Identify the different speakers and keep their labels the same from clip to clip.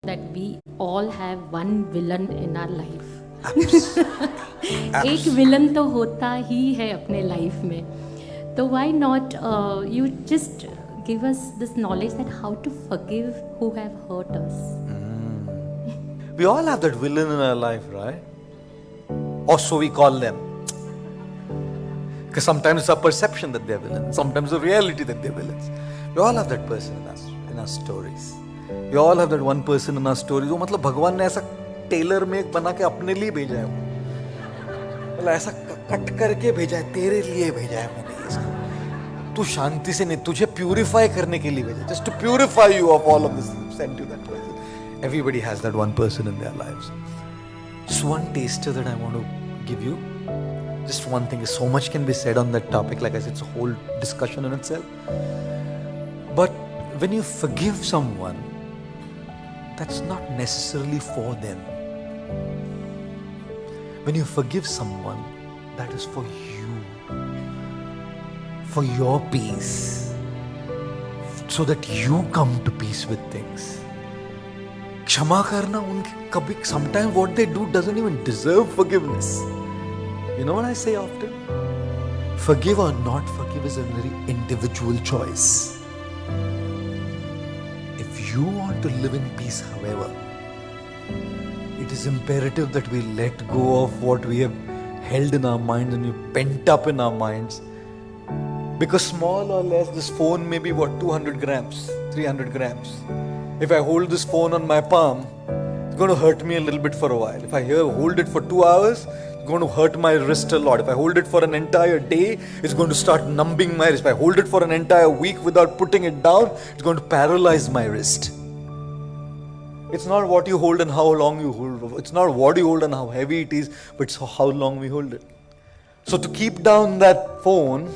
Speaker 1: that we all have one villain in our life. एक villain तो होता ही है अपने लाइफ में. तो why not you just give us this knowledge that how to forgive who have hurt us.
Speaker 2: We all have that villain in our life, right? Or so we call them. Because sometimes it's our perception that they're villains, sometimes the reality that they're villains. We all have that person in our stories. We all have that one person in our stories. वो मतलब भगवान ने ऐसा Taylor में एक बना के अपने लिए भेजा है वो. मतलब ऐसा कट करके भेजा है, तेरे लिए भेजा है मैंने इसको. तू शांति से नहीं, तुझे प्यूरिफाई करने के लिए भेजा. Just to purify you of all of this, send you that person. Everybody has that one person in their lives. Just one taster that I want to give you. Just one thing. So much can be said on that topic. Like I said, it's a whole discussion in itself. But when you forgive someone, that's not necessarily for them. When you forgive someone, that is for you, for your peace, so that you come to peace with things. क्षमा करना उनके कभी sometimes what they do doesn't even deserve forgiveness. You know what I say often? Forgive or not forgive is a very individual choice. If you want to live in peace, however, it is imperative that we let go of what we have held in our minds and we pent up in our minds. Because small or less, this phone may be 200 grams, 300 grams. If I hold this phone on my palm, it's going to hurt me a little bit for a while. If I hold it for 2 hours, it's going to hurt my wrist a lot. If I hold it for an entire day, it's going to start numbing my wrist. If I hold it for an entire week without putting it down, it's going to paralyze my wrist. It's not what you hold and how long you hold. It's not what you hold and how heavy it is, but it's how long we hold it. So to keep down that phone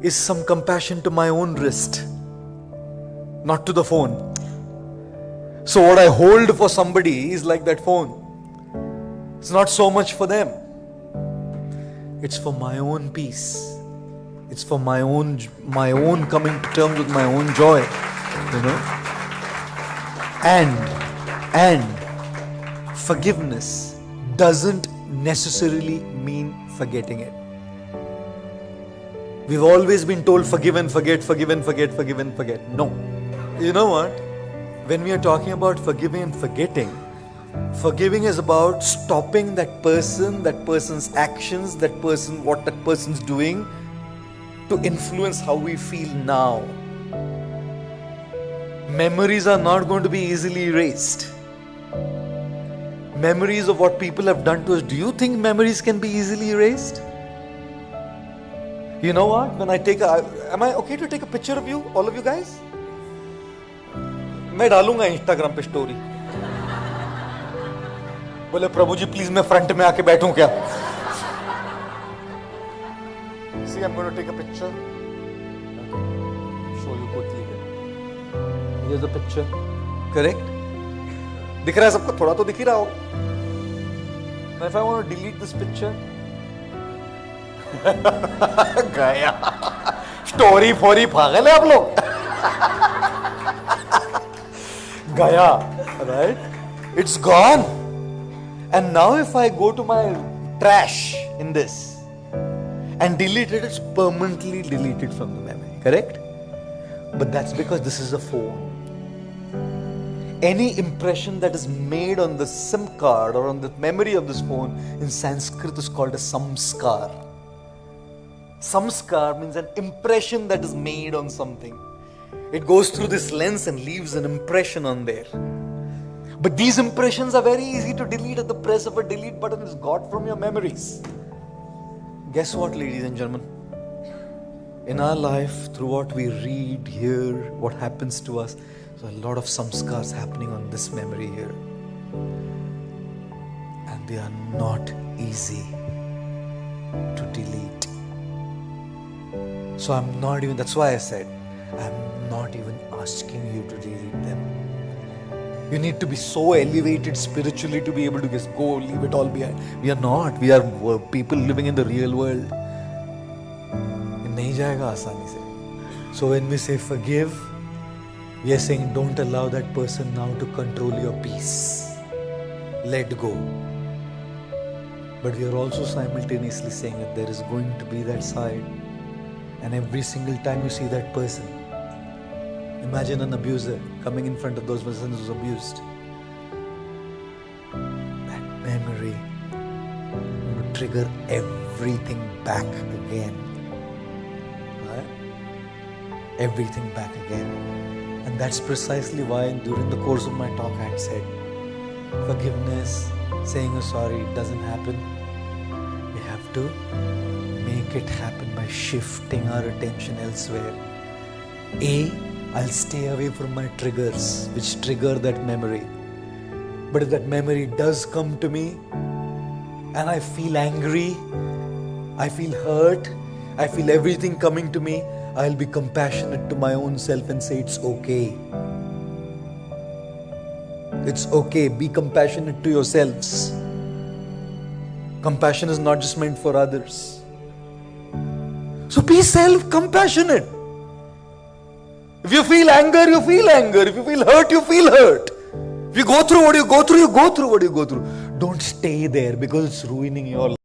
Speaker 2: is some compassion to my own wrist, not to the phone. So what I hold for somebody is like that phone. It's not so much for them. It's for my own peace. It's for my own coming to terms with my own joy, you know. And forgiveness doesn't necessarily mean forgetting it. We've always been told forgive and forget, forgive and forget, forgive and forget. No. You know what? When we are talking about forgiving and forgiving is about stopping that person, that person's actions, what that person's doing to influence how we feel now. Memories are not going to be easily erased. Memories of what people have done to us. Do you think memories can be easily erased? You know what? When I am I okay to take a picture of you, all of you guys? मैं डालूंगा Instagram पे story. बोले प्रभु जी please मैं front में आके बैठूं क्या? See, I'm going to take a picture. Show you quickly here. Here's the picture. Correct? दिख रहा है सबको? थोड़ा तो दिख ही रहा होगा. Now if I want to delete this picture, गया. स्टोरी फोरी पागल है आप लोग. गया, right? It's gone. And now if I go to my trash in this and delete it, it's permanently deleted from the memory, correct? But that's because this is a phone. Any impression that is made on the SIM card or on the memory of this phone in Sanskrit is called a samskar. Samskar means an impression that is made on something. It goes through this lens and leaves an impression on there. But these impressions are very easy to delete. At the press of a delete button is got from your memories. Guess what, ladies and gentlemen? In our life, through what we read, hear, what happens to us, there's a lot of samskars happening on this memory here. And they are not easy to delete. So that's why I said, I'm not even asking you to delete them. You need to be so elevated spiritually to be able to just go, leave it all behind. We are not. We are people living in the real world. नहीं जाएगा आसानी से. So when we say forgive, We are saying, don't allow that person now to control your peace. Let go. But we are also simultaneously saying that there is going to be that side. And every single time you see that person, imagine an abuser coming in front of those persons who's abused. That memory will trigger everything back again. Right? Everything back again. And that's precisely why during the course of my talk I had said, forgiveness, saying a sorry, it doesn't happen. We have to make it happen by shifting our attention elsewhere. I'll stay away from my triggers which trigger that memory. But if that memory does come to me and I feel angry, I feel hurt, I feel everything coming to me, I'll be compassionate to my own self and say it's okay. It's okay. Be compassionate to yourselves. Compassion is not just meant for others. So be self-compassionate. If you feel anger, you feel anger. If you feel hurt, you feel hurt. If you go through what you go through, you go through what you go through. Don't stay there because it's ruining your life.